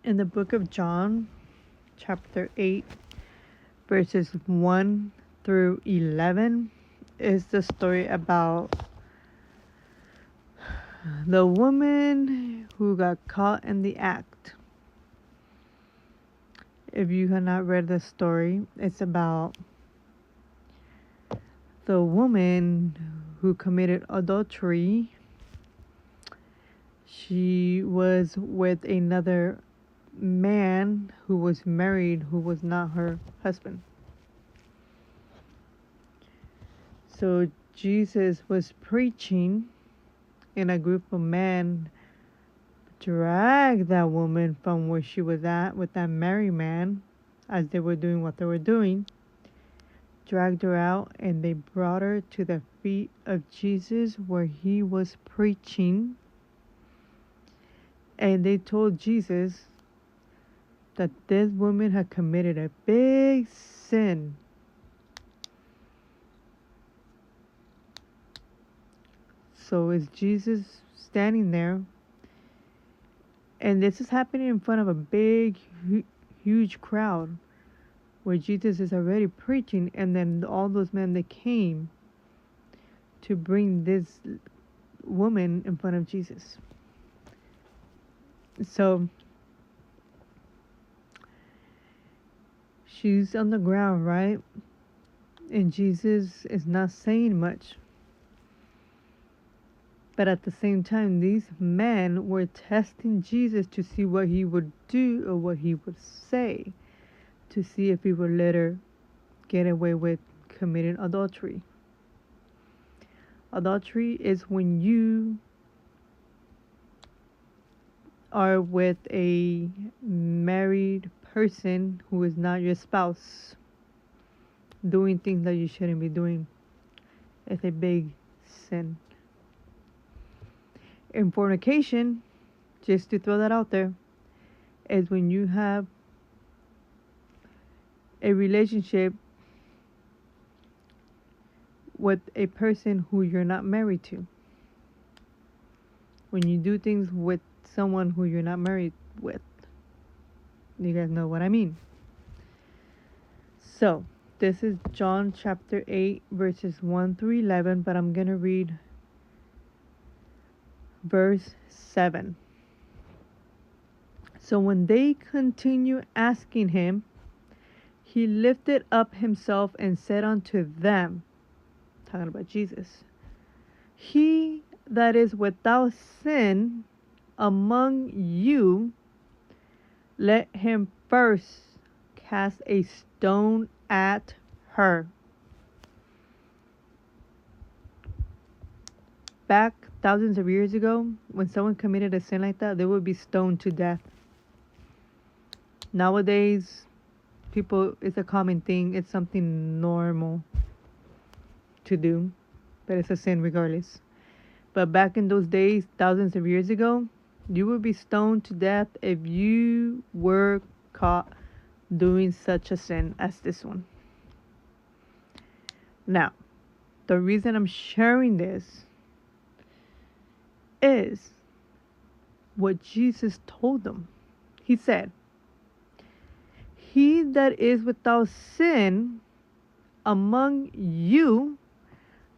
In the book of John, chapter 8, verses 1 through 11, is the story about the woman who got caught in the act. If you have not read the story, it's about the woman who committed adultery. She was with another man who was married, who was not her husband. So Jesus was preaching, and a group of men dragged that woman from where she was at with that married man, as they were doing what they were doing, dragged her out, and they brought her to the feet of Jesus where he was preaching. And they told Jesus that this woman had committed a big sin. So is Jesus standing there, and this is happening in front of a big, huge crowd, where Jesus is already preaching, and then all those men that came to bring this woman in front of Jesus. So she's on the ground, right? And Jesus is not saying much. But at the same time, these men were testing Jesus to see what he would do or what he would say, to see if he would let her get away with committing adultery. Adultery is when you are with a married person who is not your spouse, doing things that you shouldn't be doing. It's a big sin. And fornication, just to throw that out there, is when you have a relationship with a person who you're not married to. When you do things with someone who you're not married with. You guys know what I mean. So, this is John chapter 8, verses 1 through 11, but I'm going to read verse 7. So when they continued asking him, he lifted up himself and said unto them, talking about Jesus, he that is without sin among you, let him first cast a stone at her. Back thousands of years ago, when someone committed a sin like that, they would be stoned to death. Nowadays, people, it's a common thing. It's something normal to do, but it's a sin regardless. But back in those days, thousands of years ago, you would be stoned to death if you were caught doing such a sin as this one. Now, the reason I'm sharing this is what Jesus told them. He said, he that is without sin among you,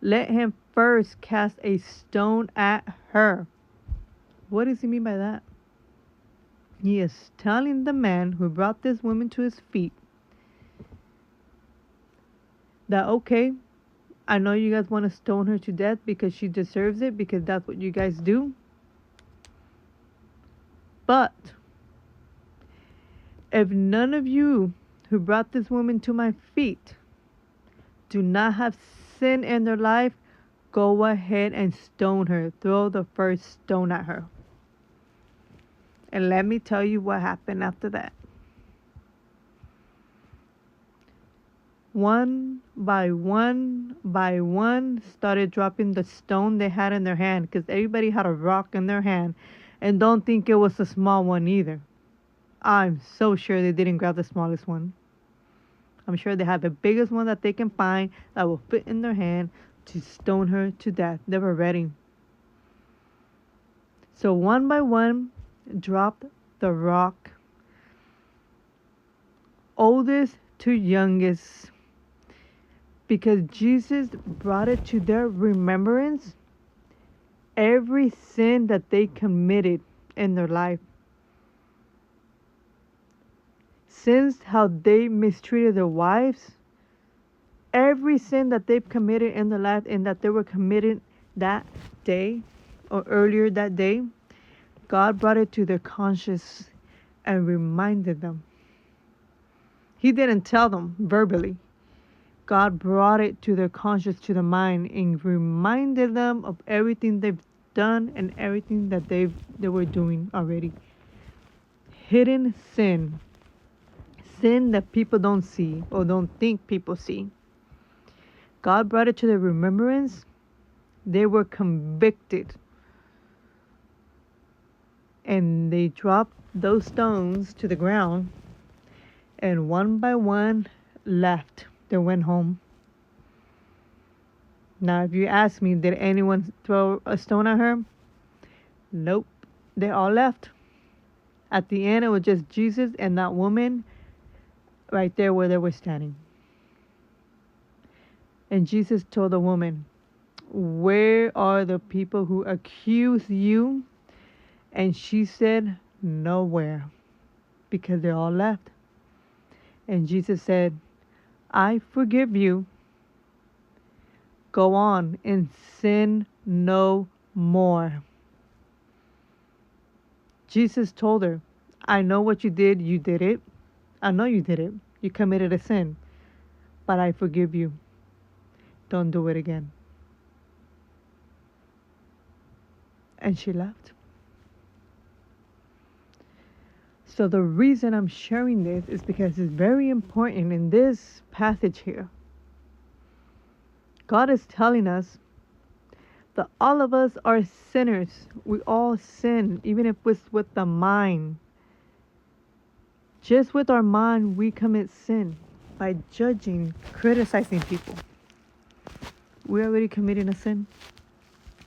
let him first cast a stone at her. What does he mean by that? He is telling the man who brought this woman to his feet that, okay, I know you guys want to stone her to death because she deserves it, because that's what you guys do. But if none of you who brought this woman to my feet do not have sin in their life, go ahead and stone her. Throw the first stone at her. And let me tell you what happened after that. One by one started dropping the stone they had in their hand, because everybody had a rock in their hand. And don't think it was a small one either. I'm so sure they didn't grab the smallest one. I'm sure they had the biggest one that they can find that will fit in their hand to stone her to death. They were ready. So one by one dropped the rock oldest to youngest, because Jesus brought it to their remembrance, every sin that they committed in their life. Sins how they mistreated their wives, every sin that they've committed in their life and that they were committed that day or earlier that day, God brought it to their conscience and reminded them. He didn't tell them verbally. God brought it to their conscience, to the mind, and reminded them of everything they've done and everything that they were doing already. Hidden sin. Sin that people don't see or don't think people see. God brought it to their remembrance. They were convicted. And they dropped those stones to the ground, and one by one left. They went home. Now, if you ask me, did anyone throw a stone at her? Nope. They all left. At the end, it was just Jesus and that woman right there where they were standing. And Jesus told the woman, "Where are the people who accuse you?" And she said, "Nowhere," because they all left. And Jesus said, "I forgive you. Go on and sin no more." Jesus told her, "I know what you did. You did it. I know you did it. You committed a sin. But I forgive you. Don't do it again." And she left. So the reason I'm sharing this is because it's very important in this passage here. God is telling us that all of us are sinners. We all sin, even if it's with the mind. Just with our mind, we commit sin by judging, criticizing people. We're already committing a sin.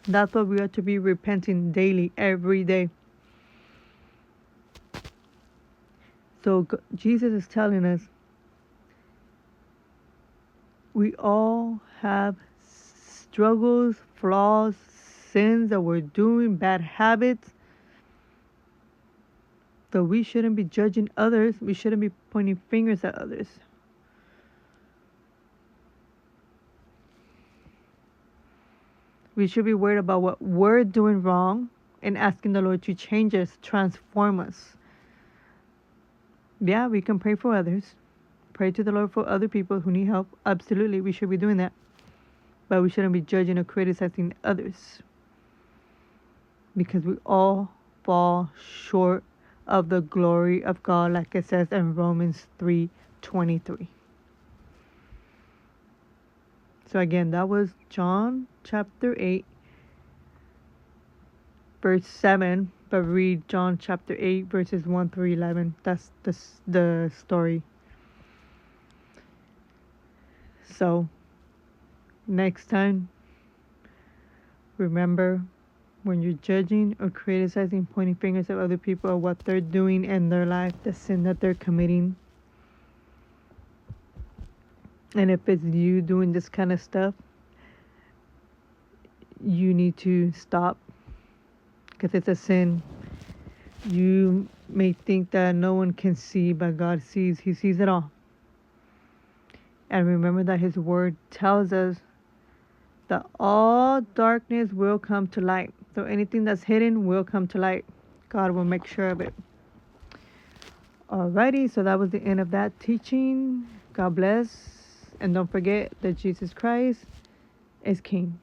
That's why we are to be repenting daily, every day. So Jesus is telling us we all have struggles, flaws, sins that we're doing, bad habits. So we shouldn't be judging others. We shouldn't be pointing fingers at others. We should be worried about what we're doing wrong and asking the Lord to change us, transform us. Yeah, we can pray for others. Pray to the Lord for other people who need help. Absolutely, we should be doing that. But we shouldn't be judging or criticizing others. Because we all fall short of the glory of God, like it says in Romans 3:23. So again, that was John chapter 8, verse 7. But read John chapter 8, verses 1 through 11. That's the story. So, next time, remember, when you're judging or criticizing, pointing fingers at other people or what they're doing in their life, the sin that they're committing, and if it's you doing this kind of stuff, you need to stop, because it's a sin. You may think that no one can see, but God sees. He sees it all. And remember that His Word tells us that all darkness will come to light. So anything that's hidden will come to light. God will make sure of it. Alrighty, so that was the end of that teaching. God bless. And don't forget that Jesus Christ is King.